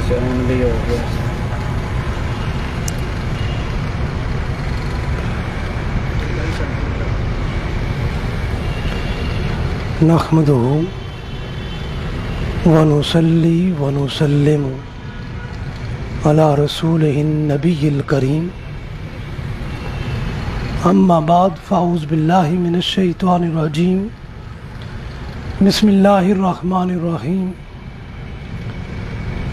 سے اونلی ہو گیا. نحمدہ ونصلی ونسلم علی رسولہ النبی الکریم. اما بعد فاعوذ باللہ من الشیطان الرجیم. بسم اللہ الرحمن الرحیم.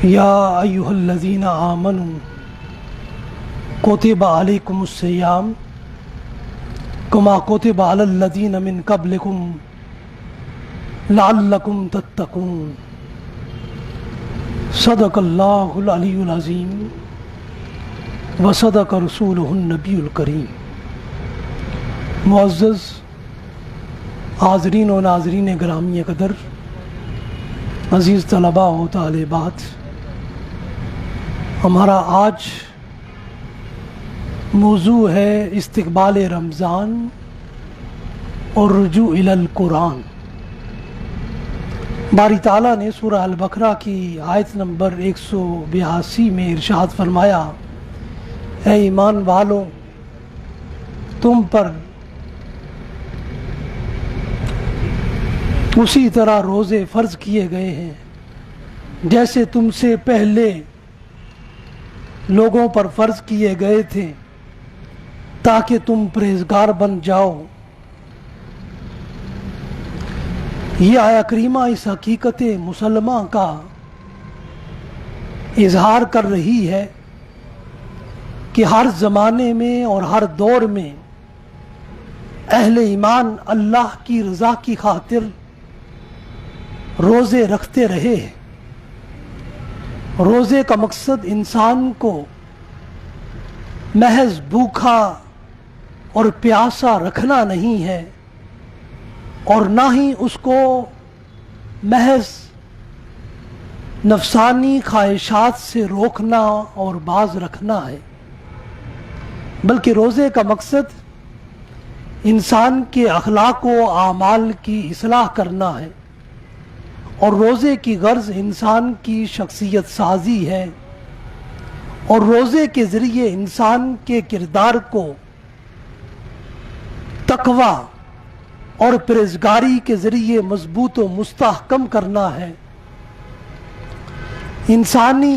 یا ایہا الذین آمنوا کتب علیکم الصیام کما کتب علی الذین من قبلکم لعلکم تتقون. صدق اللہ العلی العظیم وصدق رسولہ النبی الکریم. معزز حاضرین و ناظرین گرامی قدر، عزیز طلباء و طالبات، ہمارا آج موضوع ہے استقبال رمضان اور رجوع الی القرآن. باری تعالیٰ نے سورہ البقرہ کی آیت نمبر 182 میں ارشاد فرمایا، اے ایمان والو، تم پر اسی طرح روزے فرض کیے گئے ہیں جیسے تم سے پہلے لوگوں پر فرض کیے گئے تھے تاکہ تم پرہیزگار بن جاؤ. یہ آیا کریمہ اس حقیقت مسلمہ کا اظہار کر رہی ہے کہ ہر زمانے میں اور ہر دور میں اہل ایمان اللہ کی رضا کی خاطر روزے رکھتے رہے ہیں. روزے کا مقصد انسان کو محض بھوکا اور پیاسا رکھنا نہیں ہے، اور نہ ہی اس کو محض نفسانی خواہشات سے روکنا اور باز رکھنا ہے، بلکہ روزے کا مقصد انسان کے اخلاق و اعمال کی اصلاح کرنا ہے. اور روزے کی غرض انسان کی شخصیت سازی ہے، اور روزے کے ذریعے انسان کے کردار کو تقویٰ اور پرہیزگاری کے ذریعے مضبوط و مستحکم کرنا ہے. انسانی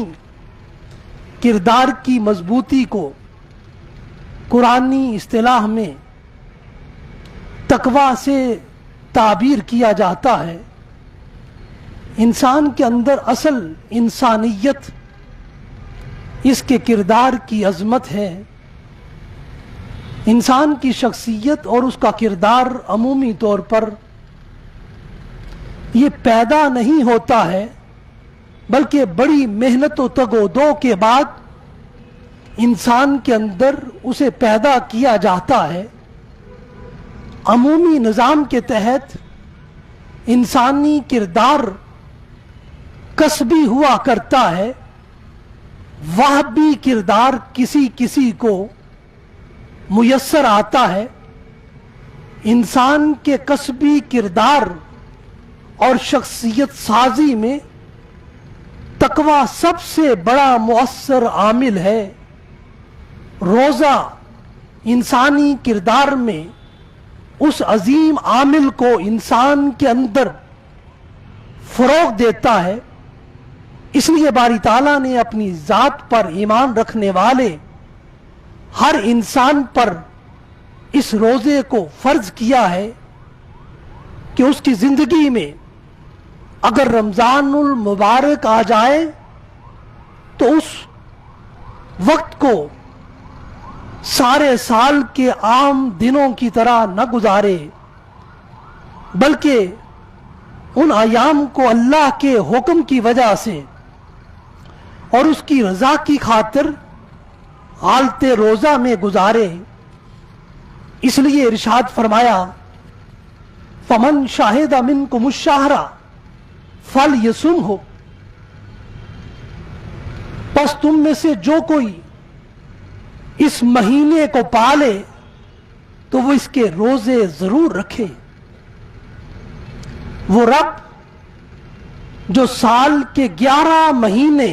کردار کی مضبوطی کو قرآنی اصطلاح میں تقویٰ سے تعبیر کیا جاتا ہے. انسان کے اندر اصل انسانیت اس کے کردار کی عظمت ہے. انسان کی شخصیت اور اس کا کردار عمومی طور پر یہ پیدا نہیں ہوتا ہے، بلکہ بڑی محنت و تگ و دو کے بعد انسان کے اندر اسے پیدا کیا جاتا ہے. عمومی نظام کے تحت انسانی کردار کسبی ہوا کرتا ہے، وہ بھی کردار کسی کسی کو میسر آتا ہے. انسان کے کسبی کردار اور شخصیت سازی میں تقویٰ سب سے بڑا مؤثر عامل ہے. روزہ انسانی کردار میں اس عظیم عامل کو انسان کے اندر فروغ دیتا ہے. اس لیے باری تعالیٰ نے اپنی ذات پر ایمان رکھنے والے ہر انسان پر اس روزے کو فرض کیا ہے کہ اس کی زندگی میں اگر رمضان المبارک آ جائے تو اس وقت کو سارے سال کے عام دنوں کی طرح نہ گزارے، بلکہ ان ایام کو اللہ کے حکم کی وجہ سے اور اس کی رضا کی خاطر حالت روزہ میں گزارے. اس لیے ارشاد فرمایا، فمن شاہد منکم الشہر فلیصمہ، پس تم میں سے جو کوئی اس مہینے کو پالے تو وہ اس کے روزے ضرور رکھے. وہ رب جو سال کے 11 مہینے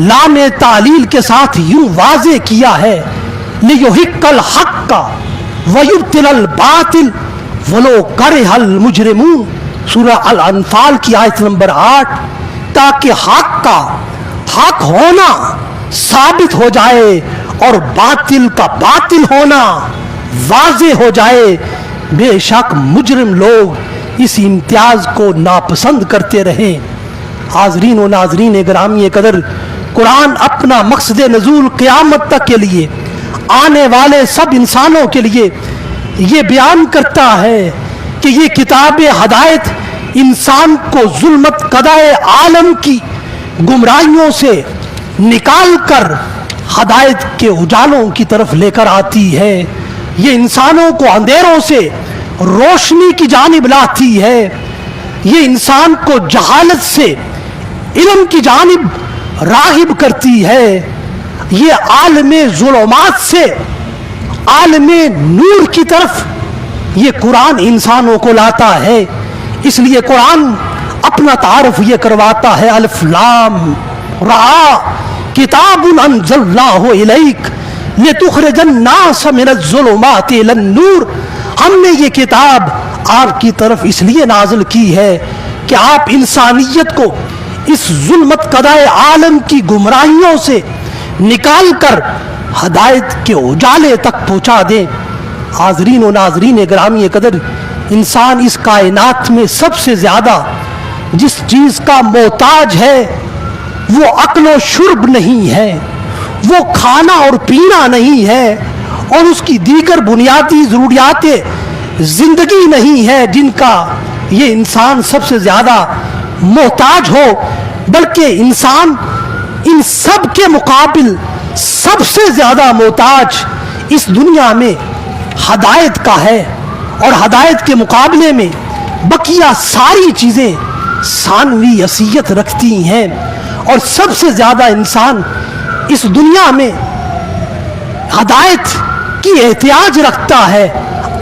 لام تعلیل کے ساتھ یوں واضح کیا ہے لیحق الحق ویبطل الباطل ولو کرہ المجرمون، سورہ الانفال کی آیت نمبر 8، تاکہ حق کا حق ہونا ثابت ہو جائے اور باطل کا باطل ہونا واضح ہو جائے۔ بے شک مجرم لوگ اس امتیاز کو ناپسند کرتے رہیں۔ حاضرین و ناظرین گرامی قدر، قرآن اپنا مقصد نزول قیامت تک کے لیے آنے والے سب انسانوں کے لیے یہ بیان کرتا ہے کہ یہ کتاب ہدایت انسان کو ظلمت قضائے عالم کی گمراہیوں سے نکال کر ہدایت کے اجالوں کی طرف لے کر آتی ہے۔ یہ انسانوں کو اندھیروں سے روشنی کی جانب لاتی ہے، یہ انسان کو جہالت سے علم کی جانب راغب کرتی ہے، یہ عالم ظلمات سے عالم نور کی طرف یہ قرآن انسانوں کو لاتا ہے۔ اس لیے قرآن اپنا تعارف یہ کرواتا ہے، الف لام را کتاب انزلناہ الیک لتخرج الناس من الظلمات الی النور، ہم نے یہ کتاب آپ کی طرف اس لیے نازل کی ہے کہ آپ انسانیت کو اس ظلمت قضائے عالم کی گمراہیوں سے نکال کر ہدایت کے اجالے تک پہنچا دیں۔ حاضرین و ناظرین گرامی قدر، انسان اس کائنات میں سب سے زیادہ جس چیز کا محتاج ہے وہ عقل و شرب نہیں ہے، وہ کھانا اور پینا نہیں ہے، اور اس کی دیگر بنیادی ضروریات زندگی نہیں ہے جن کا یہ انسان سب سے زیادہ محتاج ہو، بلکہ انسان ان سب کے مقابل سب سے زیادہ محتاج اس دنیا میں ہدایت کا ہے، اور ہدایت کے مقابلے میں بقیہ ساری چیزیں ثانوی حیثیت رکھتی ہیں، اور سب سے زیادہ انسان اس دنیا میں ہدایت کی احتیاج رکھتا ہے۔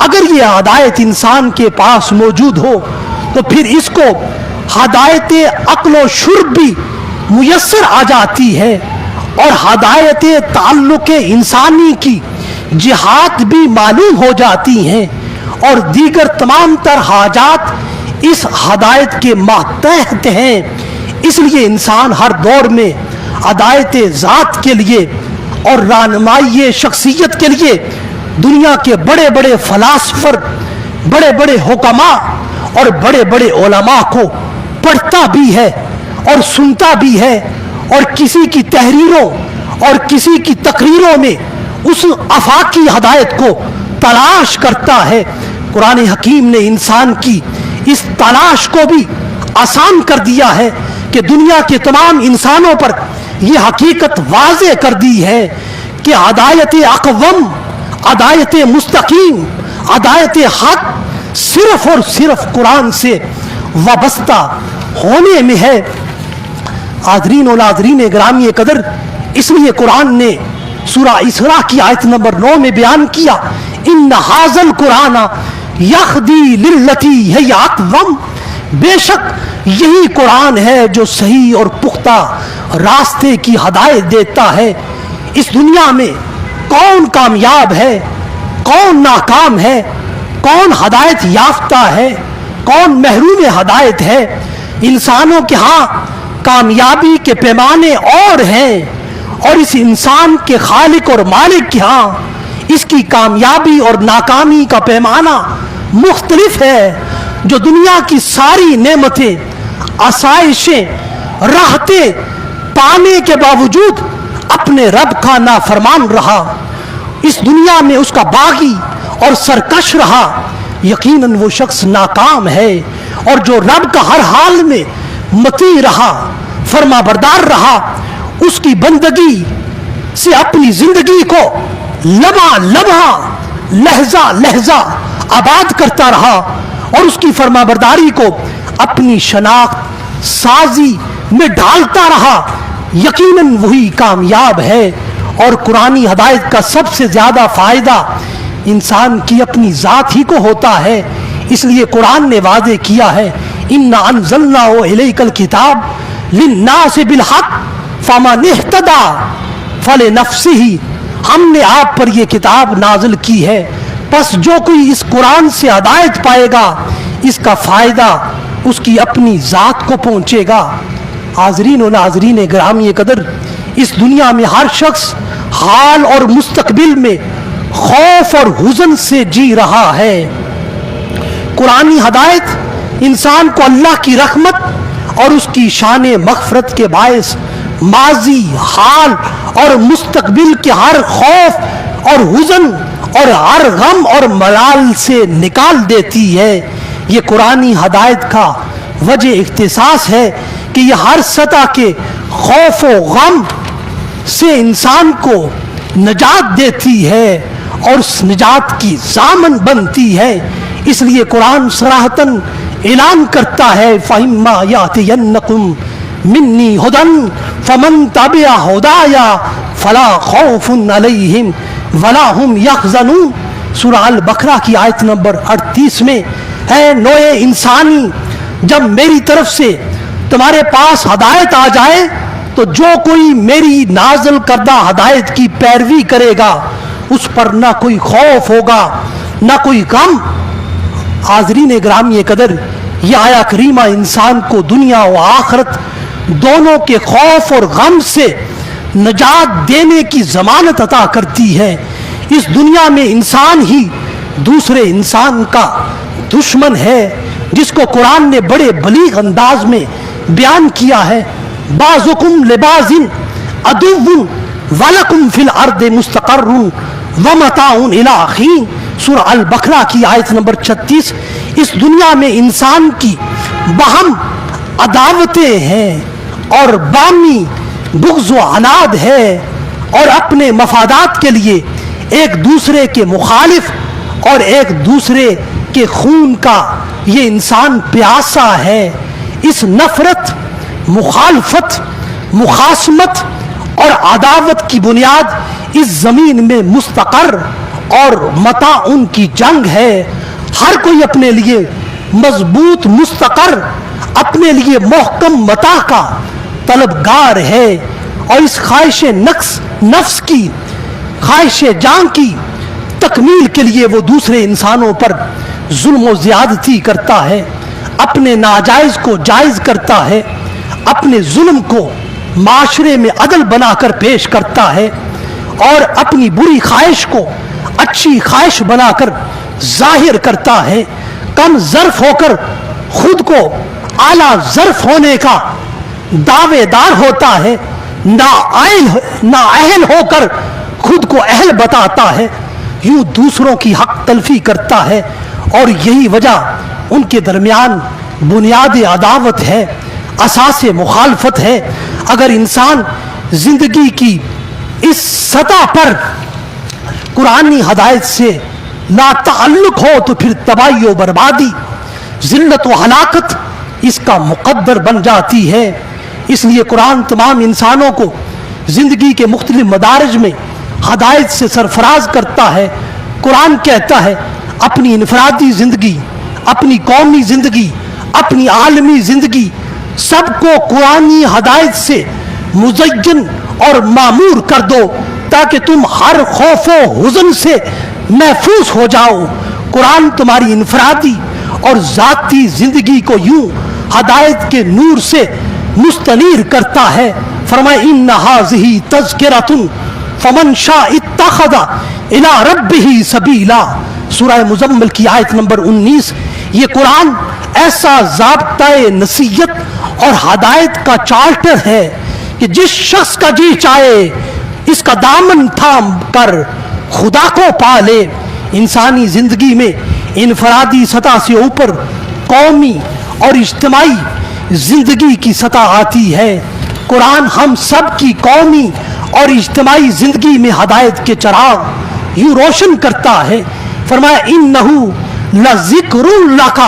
اگر یہ ہدایت انسان کے پاس موجود ہو تو پھر اس کو ہدایت عقل و شرب بھی میسر آ جاتی ہے، اور ہدایت تعلق انسانی کی جہات بھی معلوم ہو جاتی ہیں، اور دیگر تمام تر حاجات اس ہدایت کے ماتحت ہیں۔ اس لیے انسان ہر دور میں ہدایت ذات کے لیے اور رہنمائی شخصیت کے لیے دنیا کے بڑے بڑے فلاسفر، بڑے بڑے حکماء اور بڑے بڑے علماء کو پڑھتا بھی ہے اور سنتا بھی ہے، اور کسی کی تحریروں اور کسی کی تقریروں میں اس آفاقی ہدایت کو تلاش کرتا ہے۔ قرآن حکیم نے انسان کی اس تلاش کو بھی آسان کر دیا ہے کہ دنیا کے تمام انسانوں پر یہ حقیقت واضح کر دی ہے کہ ہدایت اقوم، ہدایت مستقیم، ہدایت حق صرف اور صرف قرآن سے وابستہ ہونے میں ہے۔ حاضرین و ناظرین گرامی قدر، اس لیے قرآن نے سورہ اسراء کی آیت نمبر 9 میں بیان کیا، ان ھذا القرآن یہدی للتی ہی اقوم، بے شک یہی قرآن ہے جو صحیح اور پختہ راستے کی ہدایت دیتا ہے۔ اس دنیا میں کون کامیاب ہے، کون ناکام ہے، کون ہدایت یافتہ ہے، کون محروم ہدایت ہے؟ انسانوں کے ہاں کامیابی کے پیمانے اور ہیں، اور اس انسان کے خالق اور مالک کے ہاں اس کی کامیابی اور ناکامی کا پیمانہ مختلف ہے۔ جو دنیا کی ساری نعمتیں، آسائشیں، راحتیں پانے کے باوجود اپنے رب کا نافرمان رہا، اس دنیا میں اس کا باغی اور سرکش رہا، یقیناً وہ شخص ناکام ہے۔ اور جو رب کا ہر حال میں مطیع رہا، فرما بردار رہا، اس کی بندگی سے اپنی زندگی کو لمحہ لمحہ، لہجہ لہجہ آباد کرتا رہا، اور اس کی فرما برداری کو اپنی شناخت سازی میں ڈالتا رہا، یقیناً وہی کامیاب ہے۔ اور قرآنی ہدایت کا سب سے زیادہ فائدہ انسان کی اپنی ذات ہی کو ہوتا ہے۔ اس لیے قرآن نے واضح کیا ہے، اِنَّا أَنزَلْنَاهُ إِلَيْكَ الْكِتَابَ لِلنَّاسِ بِالْحَقِّ فمن اہتدی فلنفسہ، ہم نے آپ پر یہ کتاب نازل کی ہے، پس جو کوئی اس قرآن سے ہدایت پائے گا اس کا فائدہ اس کی اپنی ذات کو پہنچے گا۔ حاضرین و ناظرین گرامی قدر، اس دنیا میں ہر شخص حال اور مستقبل میں خوف اور حزن سے جی رہا ہے۔ قرآنی ہدایت انسان کو اللہ کی رحمت اور اس کی شان مغفرت کے باعث ماضی، حال اور مستقبل کے ہر خوف اور حزن اور ہر غم اور ملال سے نکال دیتی ہے۔ یہ قرآنی ہدایت کا وجہ اختصاص ہے کہ یہ ہر سطح کے خوف و غم سے انسان کو نجات دیتی ہے اور اس نجات کی ضامن بنتی ہے۔ اس لیے قرآن صراحتاً اعلان کرتا ہے فَإِمَّا يَأْتِيَنَّكُم مِّنِّي هُدًى فَمَن تَبِعَ هُدَايَ فَلَا خَوْفٌ عَلَيْهِمْ وَلَا هُمْ يَحْزَنُونَ۔ سورہ البقرہ کی آیت نمبر 38 میں ہے نوع انسانی، جب میری طرف سے تمہارے پاس ہدایت آ جائے تو جو کوئی میری نازل کردہ ہدایت کی پیروی کرے گا اس پر نہ کوئی خوف ہوگا نہ کوئی غم۔ حاضرین گرامی قدر، یہ آیا کریمہ انسان کو دنیا و آخرت دونوں کے خوف اور غم سے نجات دینے کی ضمانت عطا کرتی ہے۔ اس دنیا میں انسان ہی دوسرے انسان کا دشمن ہے، جس کو قرآن نے بڑے بلیغ انداز میں بیان کیا ہے۔ بعضکم لبعض عدو ولکم فی الارض مستقر ومتاع الی حین۔ سورہ البقرہ کی آیت نمبر 36۔ اس دنیا میں انسان کی باہم عداوتیں ہیں اور بامی بغض و عناد ہے اور اپنے مفادات کے لیے ایک دوسرے کے مخالف اور ایک دوسرے کے خون کا یہ انسان پیاسا ہے۔ اس نفرت، مخالفت، مخاصمت اور عداوت کی بنیاد اس زمین میں مستقر اور متاع ان کی جنگ ہے۔ ہر کوئی اپنے لیے مضبوط مستقر، اپنے لیے محکم متاع کا طلبگار ہے، اور اس خواہش نفس کی، خواہش جان کی تکمیل کے لیے وہ دوسرے انسانوں پر ظلم و زیادتی کرتا ہے، اپنے ناجائز کو جائز کرتا ہے، اپنے ظلم کو معاشرے میں عدل بنا کر پیش کرتا ہے، اور اپنی بری خواہش کو اچھی خواہش بنا کر ظاہر کرتا ہے۔ کم ظرف ہو کر خود کو اعلیٰ ظرف ہونے کا دعوے دار ہوتا ہے، نااہل ہو کر خود کو اہل بتاتا ہے، یوں دوسروں کی حق تلفی کرتا ہے، اور یہی وجہ ان کے درمیان بنیاد عداوت ہے، اساس مخالفت ہے۔ اگر انسان زندگی کی اس سطح پر قرآنی ہدایت سے لا تعلق ہو تو پھر تباہی و بربادی، ذلت و ہلاکت اس کا مقدر بن جاتی ہے۔ اس لیے قرآن تمام انسانوں کو زندگی کے مختلف مدارج میں ہدایت سے سرفراز کرتا ہے۔ قرآن کہتا ہے اپنی انفرادی زندگی، اپنی قومی زندگی، اپنی عالمی زندگی، سب کو قرآنی ہدایت سے مزین اور معمور کر دو تاکہ تم ہر خوف و حزن سے محفوظ ہو جاؤ۔ قرآن تمہاری انفرادی اور ذاتی زندگی کو یوں ہدایت کے نور سے مستنیر کرتا ہے۔ فرمائے ان ھذہ تذکرۃ فمن شاء اتخذ الی ربہ سبیلا۔ سورہ مزمل کی آیت نمبر 19۔ یہ قرآن ایسا ضابطۂ نصیحت اور ہدایت کا چارٹر ہے کہ جس شخص کا جی چاہے اس کا دامن تھام کر خدا کو پالے۔ انسانی زندگی میں انفرادی سطح سے اوپر قومی اور اجتماعی زندگی کی سطح آتی ہے۔ قرآن ہم سب کی قومی اور اجتماعی زندگی میں ہدایت کے چراغ یوں روشن کرتا ہے۔ فرمایا انہ لذکر لک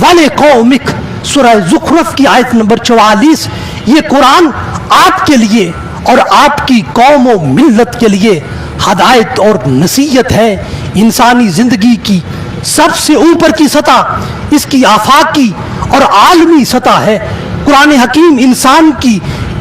ولقومک۔ سورہ زخرف کی آیت نمبر 44۔ یہ قرآن آپ کے لیے اور آپ کی قوم و ملت کے لیے ہدایت اور نصیحت ہے۔ انسانی زندگی کی سب سے اوپر کی سطح اس کی آفاقی اور عالمی سطح ہے۔ قرآن حکیم انسان کی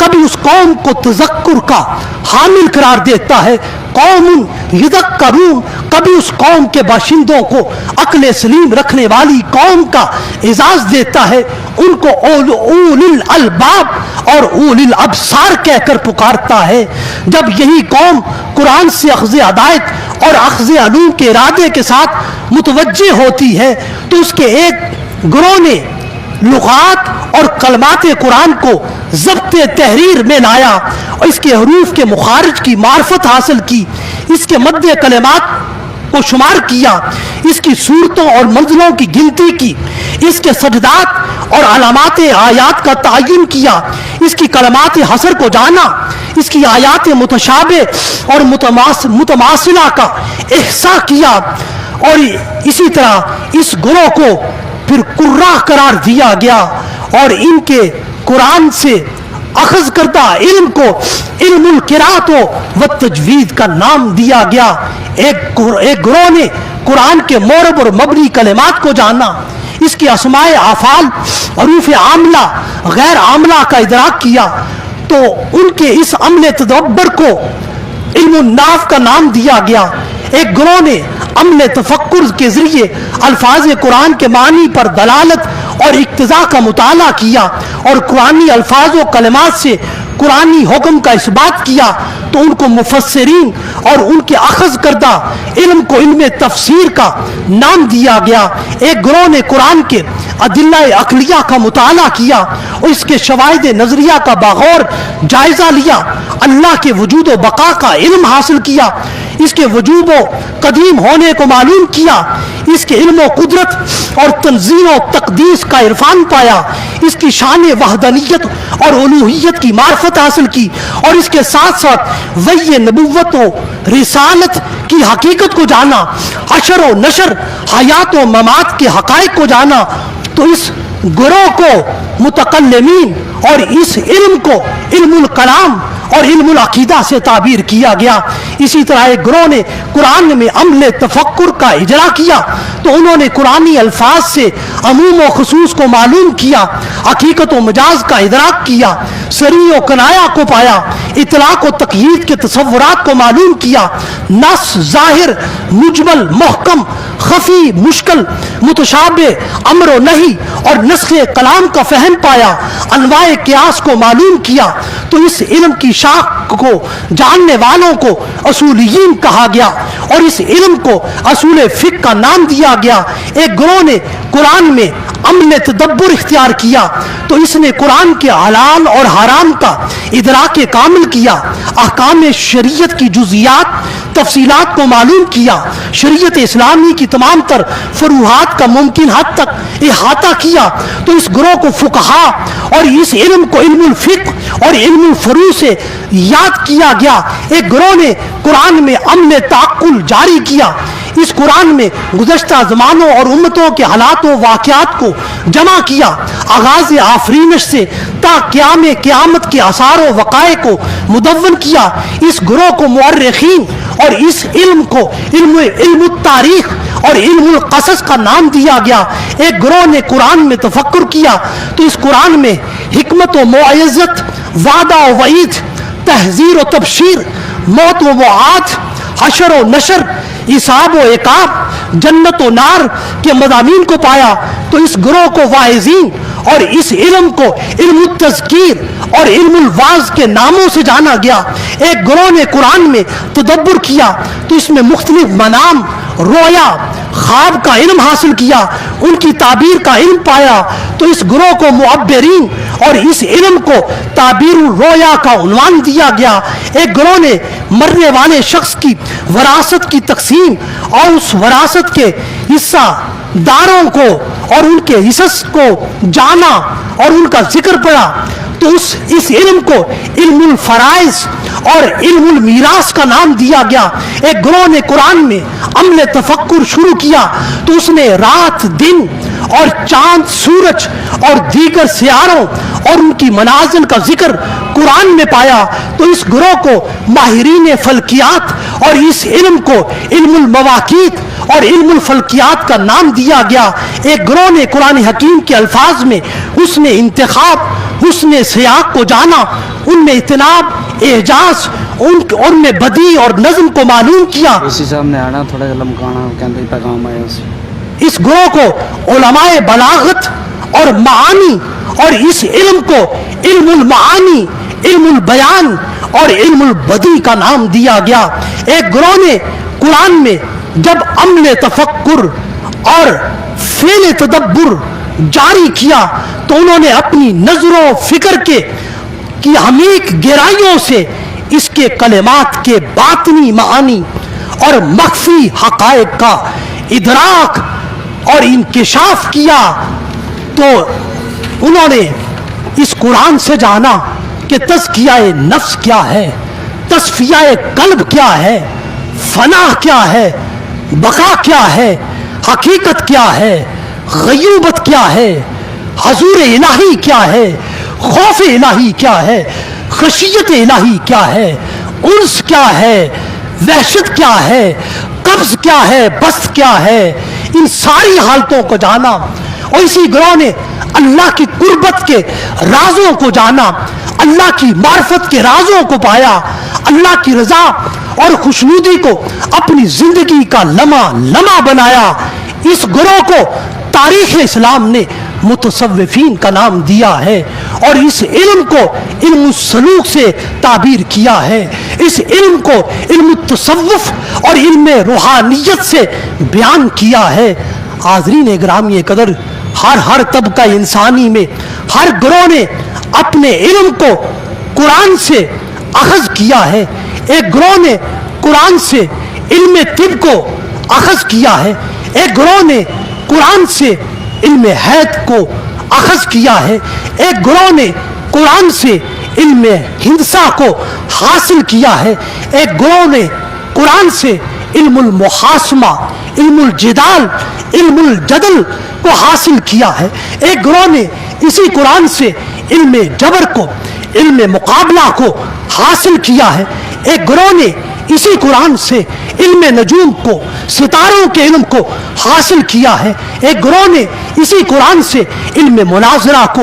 کبھی اس قوم کو تذکر کا حامل قرار دیتا ہے، قوم یذکرون، کبھی اس قوم کے باشندوں کو عقل سلیم رکھنے والی قوم کا اعزاز دیتا ہے، ان کو اول الالباب اور اول الابصار کہہ کر پکارتا ہے۔ جب یہی قوم قرآن سے اخذ ہدایت اور اخذ علوم کے ارادے کے ساتھ متوجہ ہوتی ہے تو اس کے ایک گروہ نے لغات اور کلمات قرآن کو ضبط تحریر میں لایا اور اس کے حروف کے مخارج کی معرفت حاصل کی، اس کے مد کلمات کو شمار کیا، اس کی صورتوں اور منزلوں کی گنتی کی، اس کے سجدات اور علامات آیات کا تعین کیا، اس کی کلمات حصر کو جانا، اس کی آیات متشابہ اور متماثلہ کا احصاء کیا، اور اسی طرح اس گروہ کو پھر قراء قرار دیا گیا اور ان کے قرآن سے اخذ کردہ علم کو علم القراءت و تجوید کا نام دیا گیا۔ ایک گروہ نے قرآن کے مورب اور مبنی کلمات کو جانا، اس کی اسماء افعال، حروف عاملہ، غیر عاملہ کا ادراک کیا، تو ان کے اس عمل تدبر کو علم الناف کا نام دیا گیا۔ ایک گروہ نے عمل تفکر کے ذریعے الفاظ قرآن کے معنی پر دلالت اور اقتضاء کا مطالعہ کیا اور قرآنی الفاظ و کلمات سے قرآنی حکم کا اثبات کیا، تو ان کو مفسرین اور ان کے اخذ کردہ علم کو علم تفسیر کا نام دیا گیا۔ ایک گروہ نے قرآن کے ادلہ عقلیہ کا مطالعہ کیا اور اس کے شواہد نظریہ کا باغور جائزہ لیا، اللہ کے وجود و بقا کا علم حاصل کیا، اس کے وجود و قدیم ہونے کو معلوم کیا، اس کے علم و قدرت اور تنظیم و تقدیس کا عرفان پایا، اس کی شان وحدانیت اور الوہیت کی معرفت حاصل کی، اور اس کے ساتھ ساتھ وحی نبوت و رسالت کی حقیقت کو جانا، حشر و نشر، حیات و ممات کے حقائق کو جانا۔ تو اس گروہ کو متکلمین اور اس علم کو علم الکلام اور علم العقیدہ سے تعبیر کیا گیا۔ اسی طرح ایک گروہ نے قرآن میں عمل تفکر کا اجرا کیا، تو انہوں نے قرآنی الفاظ سے عموم و خصوص کو معلوم کیا، حقیقت و مجاز کا ادراک کیا، صریح و کنایہ کو پایا، اطلاق و تقیید کے تصورات کو معلوم کیا، نص، ظاہر، مجمل، محکم، خفی، مشکل، متشابہ، امر و نہی اور نسخ کلام کا فہم پایا، انواع قیاس کو معلوم کیا۔ تو اس علم کی شاخ کو جاننے والوں کو اصولیین کہا گیا اور اس علم کو اصول فقہ کا نام دیا گیا۔ ایک گروہ نے قرآن میں عمل تدبر اختیار کیا، تو اس نے قرآن کے حلال اور حرام کا ادراک کامل کیا، احکام شریعت کی جزیات، تفصیلات کو معلوم کیا، شریعت اسلامی کی تمام تر فروعات کا ممکن حد تک احاطہ کیا۔ تو اس گروہ کو فقہا اور اس علم کو علم الفقہ اور علم الفروع سے یاد کیا گیا۔ ایک گروہ نے قرآن میں عمل تعقل جاری کیا، اس قرآن میں گزشتہ زمانوں اور امتوں کے حالات و واقعات کو جمع کیا، آغاز آفرینش سے تا قیام قیامت کے آثار و وقائع کو مدون کیا۔ اس گروہ کو مورخین اور اس علم کو علم التاریخ اور علم القصص کا نام دیا گیا۔ ایک گروہ نے قرآن میں تفکر کیا، تو اس قرآن میں حکمت و موعظت، وعدہ و وعید، تحذیر و تبشیر، موت و وعاد، حشر و نشر، حساب و عقاب، جنت و نار کے مضامین کو پایا۔ تو اس گروہ کو واعظین اور اس علم کو علم التذکیر اور علم الواعظ کے ناموں سے جانا گیا۔ ایک گروہ نے قرآن میں تدبر کیا، تو اس میں مختلف منام، رویا، خواب کا علم حاصل کیا، ان کی تعبیر کا علم پایا۔ تو اس گروہ کو معبرین اور اس علم کو تعبیر الرویا کا عنوان دیا گیا۔ ایک گروہ نے مرنے والے شخص کی وراثت کی تقسیم اور اس وراثت کے حصہ داروں کو اور ان کے حصص کو جانا اور ان کا ذکر پڑا۔ تو اس علم کو علم الفرائض اور علم المیراث کا نام دیا گیا۔ ایک گروہ نے قرآن میں عمل تفکر شروع کیا، تو اس نے رات، دن اور چاند، سورج اور دیگر سیاروں اور ان کی منازل کا ذکر قرآن میں پایا۔ تو اس گروہ کو ماہرین فلکیات اور اس علم کو علم المواقیت اور علم الفلکیات کا نام دیا گیا۔ ایک گروہ نے قرآن حکیم کے الفاظ میں اس نے انتخاب، حسن سیاق کو جانا، ان میں اطناب، اعجاز، ان میں بدی اور نظم کو معلوم کیا۔ اسی صاحب نے آنا تھوڑا جا لمکانا کہندے پیغام آیا اس اس گروہ کو علماء بلاغت اور معانی اور اس علم کو علم المعانی، علم البیان اور علم البدی کا نام دیا گیا۔ ایک گروہ نے قرآن میں جب عمل تفکر اور فعل تدبر جاری کیا تو انہوں نے اپنی نظر و فکر کی عمیق گہرائیوں سے اس کے کلمات کے باطنی معانی اور مخفی حقائق کا ادراک اور انکشاف کیا، تو انہوں نے اس قرآن سے جانا کہ تزکیہ نفس کیا ہے، تصفیہ قلب کیا ہے، فنا کیا ہے، بقا کیا ہے، حقیقت کیا ہے، غیوبت کیا ہے، حضور الہی کیا ہے، خوف الہی کیا ہے، خشیت الہی کیا ہے، انس کیا ہے، وحشت کیا ہے، قبض کیا ہے، بست کیا ہے، ان ساری حالتوں کو جانا۔ اور اسی گروہ نے اللہ کی قربت کے رازوں کو جانا، اللہ کی معرفت کے رازوں کو پایا، اللہ کی رضا اور خوشنودی کو اپنی زندگی کا لمحہ لمحہ بنایا۔ اس گروہ کو تاریخ اسلام نے متصوفین کا نام دیا ہے اور اس علم کو علم السلوک سے تعبیر کیا ہے، اس علم کو علم التصوف اور علم روحانیت سے بیان کیا ہے۔ حاضرین گرامی قدر، ہر طبقہ انسانی میں ہر گروہ نے اپنے علم کو قرآن سے اخذ کیا ہے۔ ایک گروہ نے قرآن سے علم طب کو اخذ کیا ہے، ایک گروہ نے قرآن سے علم حید کو اخذ کیا ہے، ایک گروہ نے قرآن سے علم ہندسہ کو حاصل کیا ہے، ایک گروہ نے قرآن سے علم المحاسمہ، علم الجدال، علم الجدل کو حاصل کیا ہے، ایک گروہ نے اسی قرآن سے علم جبر کو، علم مقابلہ کو حاصل کیا ہے، ایک گروہ نے اسی قرآن سے علم نجوم کو، ستاروں کے علم کو حاصل کیا ہے، ایک گروہ نے اسی قرآن سے علم مناظرہ کو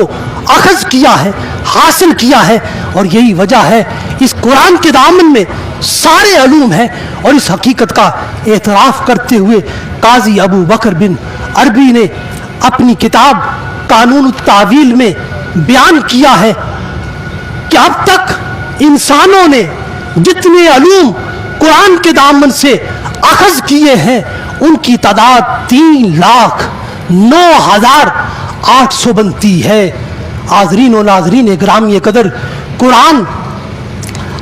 اخذ کیا ہے، حاصل کیا ہے۔ اور یہی وجہ ہے اس قرآن کے دامن میں سارے علوم ہیں، اور اس حقیقت کا اعتراف کرتے ہوئے قاضی ابو بکر بن عربی نے اپنی کتاب قانون التاویل میں بیان کیا ہے کہ اب تک انسانوں نے جتنے علوم قرآن کے دامن سے اخذ کیے ہیں ان کی تعداد 3,09,800 بنتی ہے۔ حاضرین و ناظرین گرامی قدر، قرآن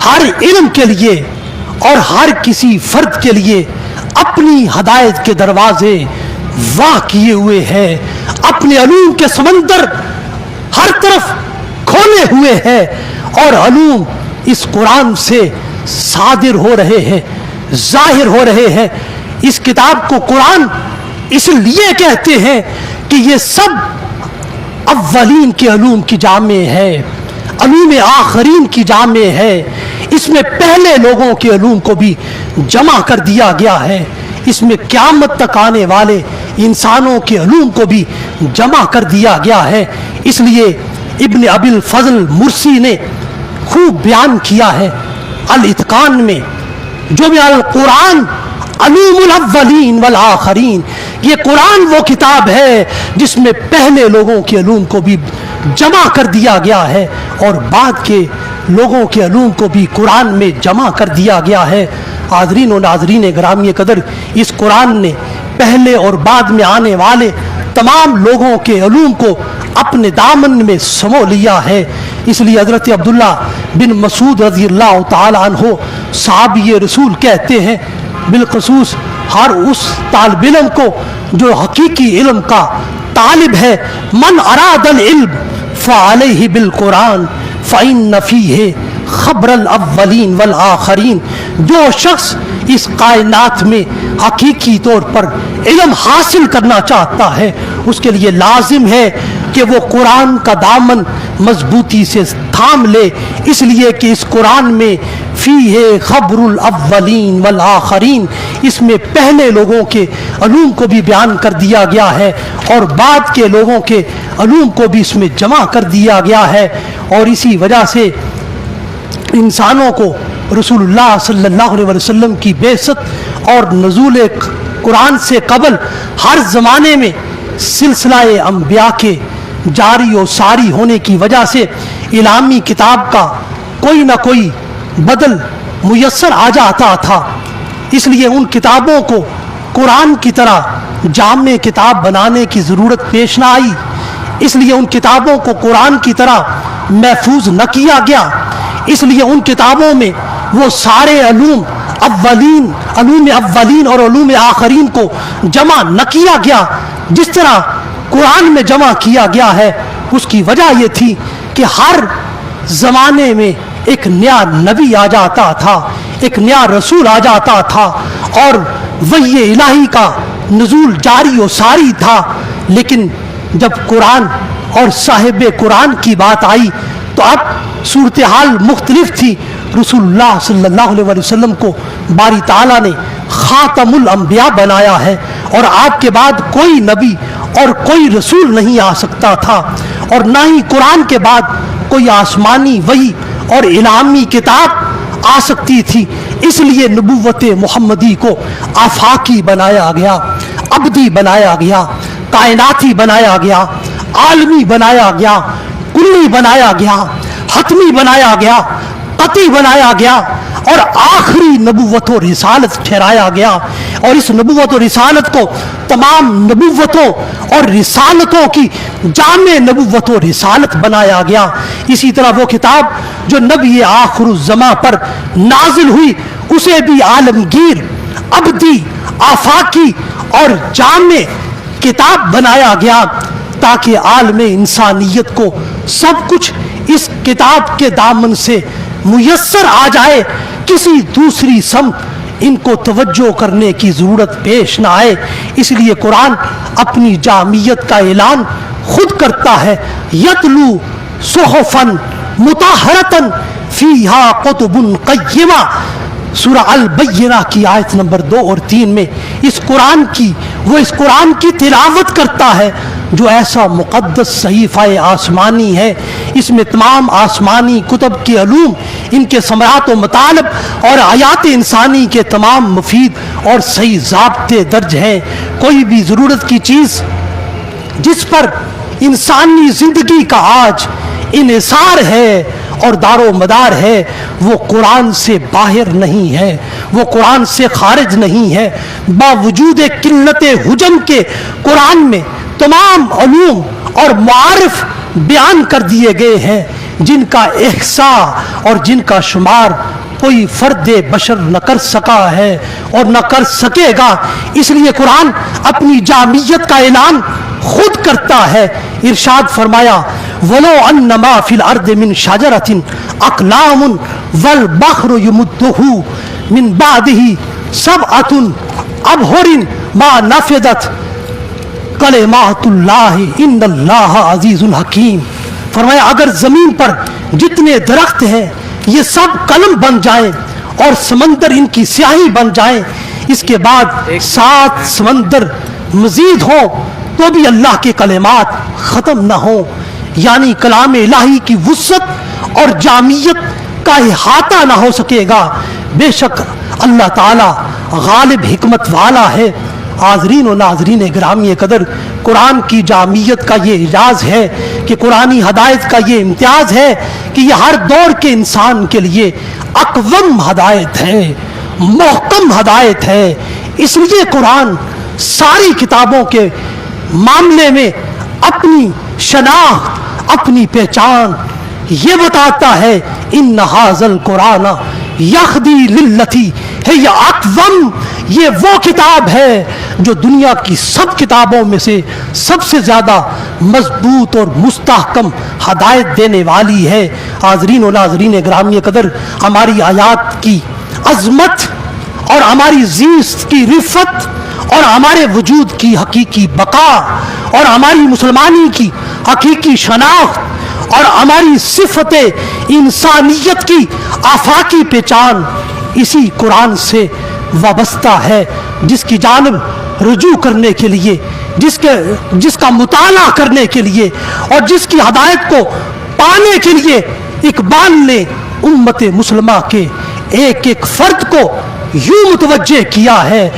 ہر علم کے لیے اور ہر کسی فرد کے لیے اپنی ہدایت کے دروازے واہ کیے ہوئے ہیں، اپنے علوم کے سمندر ہر طرف کھولے ہوئے ہیں، اور علوم اس قرآن سے صادر ہو رہے ہیں، ظاہر ہو رہے ہیں۔ اس کتاب کو قرآن اس لیے کہتے ہیں کہ یہ سب اولین کے علوم کی جامع ہے، علوم آخرین کی جامع ہے، اس میں پہلے لوگوں کے علوم کو بھی جمع کر دیا گیا ہے، اس میں قیامت تک آنے والے انسانوں کے علوم کو بھی جمع کر دیا گیا ہے۔ اس لیے ابن ابی الفضل مرسی نے خوب بیان کیا ہے الاتقان میں، جو میں القرآن علوم الاولین والآخرین، یہ قرآن وہ کتاب ہے جس میں پہلے لوگوں کے علوم کو بھی جمع کر دیا گیا ہے اور بعد کے لوگوں کے علوم کو بھی قرآن میں جمع کر دیا گیا ہے۔ حاضرین و ناظرین گرامی قدر، اس قرآن نے پہلے اور بعد میں آنے والے تمام لوگوں کے علوم کو اپنے دامن میں سمو لیا ہے۔ اس لیے حضرت عبداللہ بن مسعود رضی اللہ تعالی عنہ صحابی رسول کہتے ہیں، بالخصوص ہر اس طالب علم کو جو حقیقی علم کا طالب ہے، من اراد العلم فعلیہ بالقرآن فإن فیہ خبر الاولین والآخرین، جو شخص اس کائنات میں حقیقی طور پر علم حاصل کرنا چاہتا ہے اس کے لیے لازم ہے کہ وہ قرآن کا دامن مضبوطی سے تھام لے، اس لیے کہ اس قرآن میں فیہ خبر الاولین والآخرین، اس میں پہلے لوگوں کے علوم کو بھی بیان کر دیا گیا ہے اور بعد کے لوگوں کے علوم کو بھی اس میں جمع کر دیا گیا ہے۔ اور اسی وجہ سے انسانوں کو رسول اللہ صلی اللہ علیہ وسلم کی بعثت اور نزول قرآن سے قبل ہر زمانے میں سلسلہ انبیاء کے جاری و ساری ہونے کی وجہ سے الہامی کتاب کا کوئی نہ کوئی بدل میسر آ جاتا تھا، اس لیے ان کتابوں کو قرآن کی طرح جامع کتاب بنانے کی ضرورت پیش نہ آئی، اس لیے ان کتابوں کو قرآن کی طرح محفوظ نہ کیا گیا، اس لیے ان کتابوں میں وہ سارے علوم اولین اور علوم آخرین کو جمع نہ کیا گیا جس طرح قرآن میں جمع کیا گیا ہے۔ اس کی وجہ یہ تھی کہ ہر زمانے میں ایک نیا نبی آ جاتا تھا، ایک نیا رسول آ جاتا تھا اور وحی الہی کا نزول جاری و ساری تھا، لیکن جب قرآن اور صاحب قرآن کی بات آئی تو اب صورتحال مختلف تھی۔ رسول اللہ صلی اللہ علیہ وسلم کو باری تعالیٰ نے خاتم الانبیاء بنایا ہے اور آپ کے بعد کوئی نبی اور کوئی رسول نہیں آ سکتا تھا، اور نہ ہی قرآن کے بعد کوئی آسمانی وحی اور الہامی کتاب آ سکتی تھی، اس لیے نبوت محمدی کو آفاقی بنایا گیا، ابدی بنایا گیا، کائناتی بنایا گیا، عالمی بنایا گیا، کلی بنایا گیا، حتمی بنایا گیا، قطعی بنایا گیا اور آخری نبوت و رسالت ٹھہرایا گیا، اور اس نبوت و رسالت کو تمام نبوتوں اور رسالتوں کی جامع نبوت و رسالت بنایا گیا۔ اسی طرح وہ کتاب جو نبی آخر الزماں پر نازل ہوئی اسے بھی عالمگیر، ابدی، آفاقی اور جامع کتاب بنایا گیا تاکہ عالم انسانیت کو سب کچھ اس کتاب کے دامن سے میسر آ جائے، کسی دوسری سمت ان کو توجہ کرنے کی ضرورت پیش نہ آئے۔ اس لیے قرآن اپنی جامعیت کا اعلان خود کرتا ہے، یتلو صحفا مطہرۃ فیہا کتب قیمہ، سورہ البینہ کی آیت نمبر 2 اور 3 میں اس قرآن کی تلاوت کرتا ہے جو ایسا مقدس صحیفہ آسمانی ہے، اس میں تمام آسمانی کتب کے علوم، ان کے ثمرات و مطالب اور حیات انسانی کے تمام مفید اور صحیح ضابطے درج ہیں۔ کوئی بھی ضرورت کی چیز جس پر انسانی زندگی کا آج انحصار ہے اور دار و مدار ہے وہ قرآن سے باہر نہیں ہے، وہ قرآن سے خارج نہیں ہے۔ باوجود قلت حجم کے قرآن میں تمام علوم اور معارف بیان کر دیے گئے ہیں جن کا احصاء اور جن کا شمار کوئی فرد بشر نہ کر سکا ہے اور نہ کر سکے گا۔ اس لیے قرآن اپنی جامعیت کا اعلان خود کرتا ہے۔ ارشاد فرمایا وَلَوْ أَنَّ مَا فِي الْأَرْضِ مِنْ شَجَرَةٍ أَقْلَامٌ وَالْبَحْرُ يُمُدُّهُ مِنْ بَعْدِهِ سَبْعَةٌ أَبْحُرٍ مَا نَفِدَتْ کلمات اللہ ان اللہ عزیز الحکیم۔ فرمایا اگر زمین پر جتنے درخت ہیں یہ سب قلم بن جائیں اور سمندر ان کی سیاہی بن جائیں، اس کے بعد 7 سمندر مزید ہوں تو بھی اللہ کے کلمات ختم نہ ہوں، یعنی کلام الہی کی وسعت اور جامعیت کا احاطہ نہ ہو سکے گا۔ بے شک اللہ تعالی غالب حکمت والا ہے۔ حاضرین و ناظرین گرامی قدر، قرآن کی جامعیت کا یہ اعجاز ہے کہ قرآنی ہدایت کا یہ امتیاز ہے کہ یہ ہر دور کے انسان کے لیے اقوم ہدایت ہے، محکم ہدایت ہے۔ اس لیے قرآن ساری کتابوں کے معاملے میں اپنی شناخت، اپنی پہچان یہ بتاتا ہے ان ھذا القرآن یہدی للتی ہی اقوم، یہ وہ کتاب ہے جو دنیا کی سب کتابوں میں سے سب سے زیادہ مضبوط اور مستحکم ہدایت دینے والی ہے۔ حاضرین و ناظرین گرامی قدر، ہماری آیات کی عظمت اور ہماری زیست کی رفت اور ہمارے وجود کی حقیقی بقا اور ہماری مسلمانی کی حقیقی شناخت اور ہماری صفت انسانیت کی آفاقی پہچان اسی قرآن سے وابستہ ہے، جس کی جانب رجوع کرنے کے لیے، جس کا مطالعہ کرنے کے لیے اور جس کی ہدایت کو پانے کے لیے اقبال نے امت مسلمہ کے ایک ایک فرد کو یوں متوجہ کیا ہے: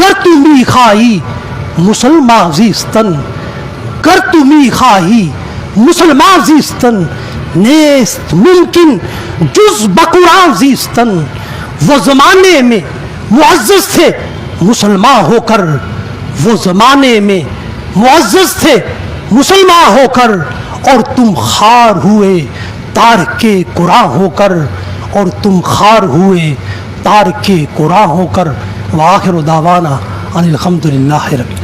گر تو می خواہی مسلمان زیستن، گر تو می خواہی مسلمان زیستن، نیست ممکن جز بقرآن زیستن۔ وہ زمانے میں معزز تھے مسلمان ہو کر، وہ زمانے میں معزز تھے مسلمان ہو کر، اور تم خار ہوئے تارک قرآن ہو کر، اور تم خار ہوئے تارک قرآن ہو کر۔ وآخر دعوانا ان الحمد للہ رب